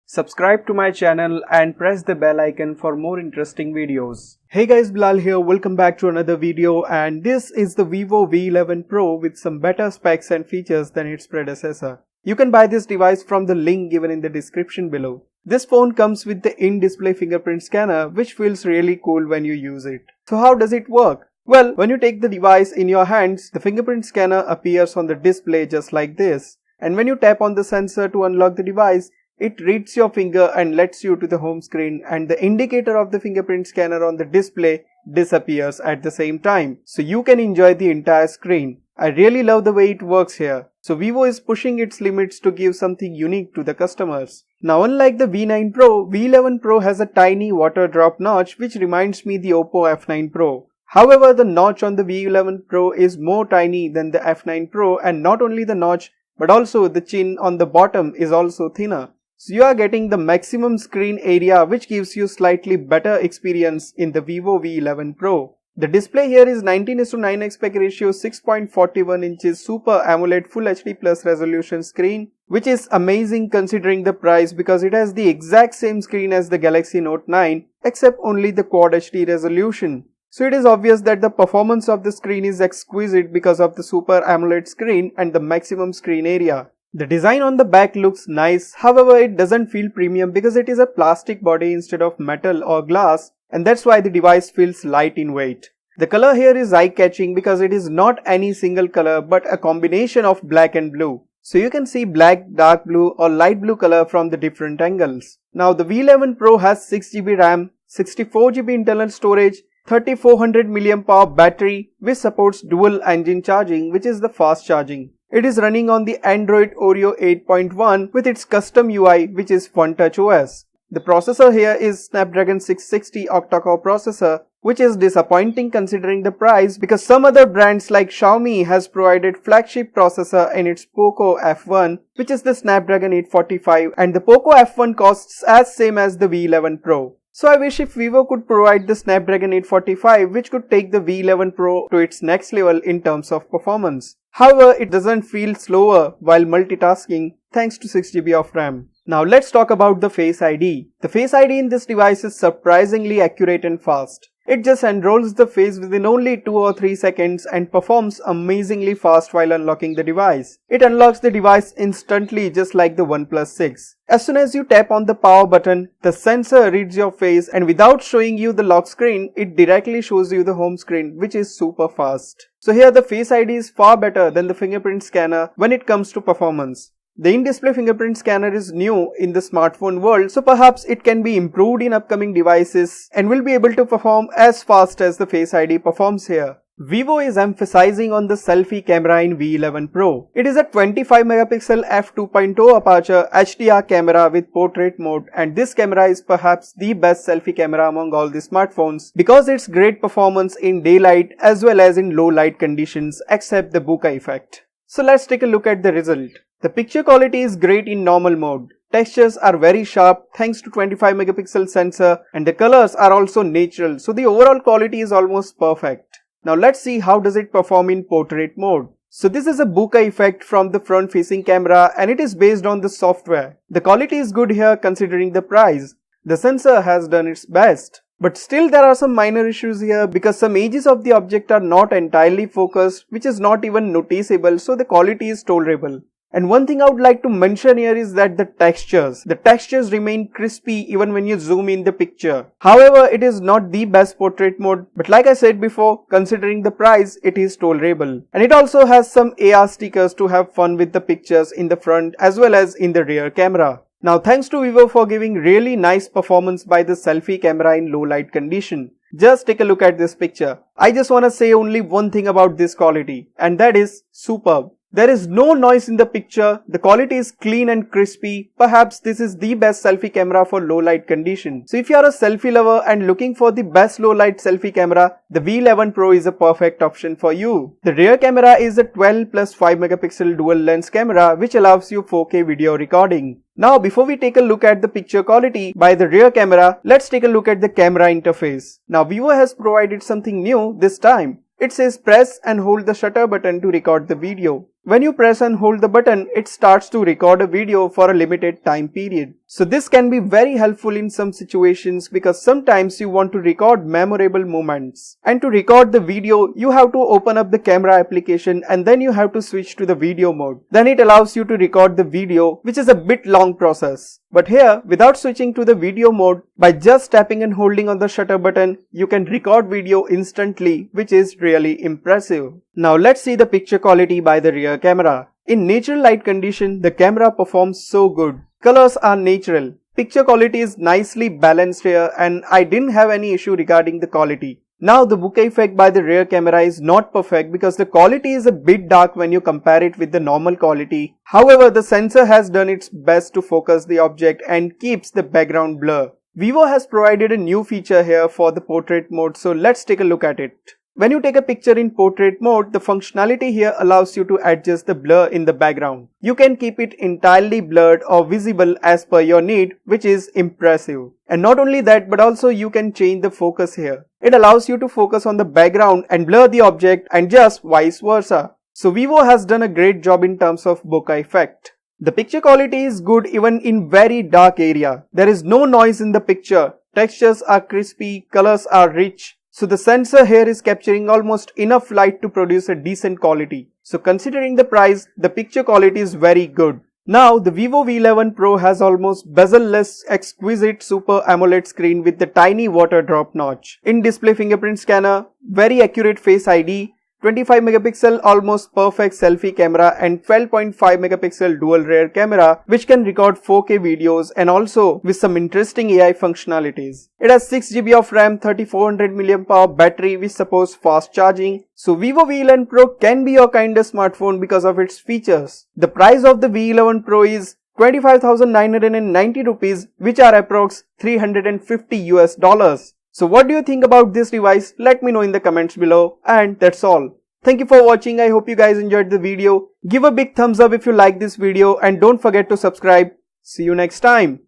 Subscribe to my channel and press the bell icon for more interesting videos. Hey guys, Bilal here. Welcome back to another video, and this is the Vivo V11 Pro with some better specs and features than its predecessor. You can buy this device from the link given in the description below. This phone comes with the in-display fingerprint scanner, which feels really cool when you use it. So how does it work? Well, when you take the device in your hands, the fingerprint scanner appears on the display just like this. And when you tap on the sensor to unlock the device, it reads your finger and lets you to the home screen, and the indicator of the fingerprint scanner on the display disappears at the same time. So you can enjoy the entire screen. I really love the way it works here. So Vivo is pushing its limits to give something unique to the customers. Now unlike the V9 Pro, V11 Pro has a tiny water drop notch which reminds me the Oppo F9 Pro. However, the notch on the V11 Pro is more tiny than the F9 Pro, and not only the notch but also the chin on the bottom is also thinner. So you are getting the maximum screen area, which gives you slightly better experience in the Vivo V11 Pro. The display here is 19:9 aspect ratio 6.41 inches Super AMOLED Full HD Plus resolution screen, which is amazing considering the price because it has the exact same screen as the Galaxy Note 9 except only the Quad HD resolution. So it is obvious that the performance of the screen is exquisite because of the Super AMOLED screen and the maximum screen area. The design on the back looks nice, however it doesn't feel premium because it is a plastic body instead of metal or glass, and that's why the device feels light in weight. The color here is eye-catching because it is not any single color but a combination of black and blue. So you can see black, dark blue or light blue color from the different angles. Now the V11 Pro has 6GB RAM, 64GB internal storage, 3400 mAh battery which supports dual engine charging, which is the fast charging. It is running on the Android Oreo 8.1 with its custom UI, which is FunTouch OS. The processor here is Snapdragon 660 octa-core processor, which is disappointing considering the price because some other brands like Xiaomi has provided flagship processor in its Poco F1, which is the Snapdragon 845, and the Poco F1 costs as same as the V11 Pro. So I wish if Vivo could provide the Snapdragon 845, which could take the V11 Pro to its next level in terms of performance. However, it doesn't feel slower while multitasking thanks to 6GB of RAM. Now let's talk about the Face ID. The Face ID in this device is surprisingly accurate and fast. It just enrolls the face within only 2 or 3 seconds and performs amazingly fast while unlocking the device. It unlocks the device instantly just like the OnePlus 6. As soon as you tap on the power button, the sensor reads your face and without showing you the lock screen, it directly shows you the home screen, which is super fast. So here the Face ID is far better than the fingerprint scanner when it comes to performance. The in-display fingerprint scanner is new in the smartphone world, so perhaps it can be improved in upcoming devices and will be able to perform as fast as the Face ID performs here. Vivo is emphasizing on the selfie camera in V11 Pro. It is a 25MP f2.0 aperture HDR camera with portrait mode, and this camera is perhaps the best selfie camera among all the smartphones because it's great performance in daylight as well as in low light conditions except the bokeh effect. So let's take a look at the result. The picture quality is great in normal mode. Textures are very sharp thanks to 25MP sensor, and the colors are also natural, so the overall quality is almost perfect. Now let's see how does it perform in portrait mode. So this is a bokeh effect from the front facing camera and it is based on the software. The quality is good here considering the price. The sensor has done its best. But still there are some minor issues here because some edges of the object are not entirely focused, which is not even noticeable, so the quality is tolerable. And one thing I would like to mention here is that the textures remain crispy even when you zoom in the picture. However, it is not the best portrait mode, but like I said before, considering the price, it is tolerable. And it also has some AR stickers to have fun with the pictures in the front as well as in the rear camera. Now thanks to Vivo for giving really nice performance by the selfie camera in low light condition. Just take a look at this picture. I just want to say only one thing about this quality, and that is superb. There is no noise in the picture, the quality is clean and crispy. Perhaps this is the best selfie camera for low light condition. So if you are a selfie lover and looking for the best low light selfie camera, the V11 Pro is a perfect option for you. The rear camera is a 12 plus 5MP dual lens camera which allows you 4K video recording. Now before we take a look at the picture quality by the rear camera, let's take a look at the camera interface. Now Vivo has provided something new this time. It says press and hold the shutter button to record the video. when you press and hold the button, it starts to record a video for a limited time period. So this can be very helpful in some situations because sometimes you want to record memorable moments. And to record the video, you have to open up the camera application and then you have to switch to the video mode. Then it allows you to record the video, which is a bit long process. But here, without switching to the video mode, by just tapping and holding on the shutter button, you can record video instantly, which is really impressive. Now let's see the picture quality by the rear camera. In natural light condition, the camera performs so good. Colors are natural. Picture quality is nicely balanced here and I didn't have any issue regarding the quality. Now the bokeh effect by the rear camera is not perfect because the quality is a bit dark when you compare it with the normal quality. However, the sensor has done its best to focus the object and keeps the background blur. Vivo has provided a new feature here for the portrait mode, so let's take a look at it. When you take a picture in portrait mode, the functionality here allows you to adjust the blur in the background. You can keep it entirely blurred or visible as per your need, which is impressive. And not only that, but also you can change the focus here. It allows you to focus on the background and blur the object and just vice versa. So Vivo has done a great job in terms of bokeh effect. The picture quality is good even in very dark area. There is no noise in the picture. Textures are crispy, colors are rich. So the sensor here is capturing almost enough light to produce a decent quality. So considering the price, the picture quality is very good. Now the Vivo V11 Pro has almost bezel-less exquisite Super AMOLED screen with the tiny water drop notch. In-display fingerprint scanner, very accurate Face ID, 25 megapixel almost perfect selfie camera and 12.5 megapixel dual rear camera which can record 4K videos and also with some interesting AI functionalities. It has 6GB of RAM, 3400 mAh battery which supports fast charging. So Vivo V11 Pro can be your kind of smartphone because of its features. The price of the V11 Pro is 25,990 rupees, which are approx $350. So what do you think about this device? Let me know in the comments below. And that's all. Thank you for watching. I hope you guys enjoyed the video. Give a big thumbs up if you like this video and don't forget to subscribe. See you next time.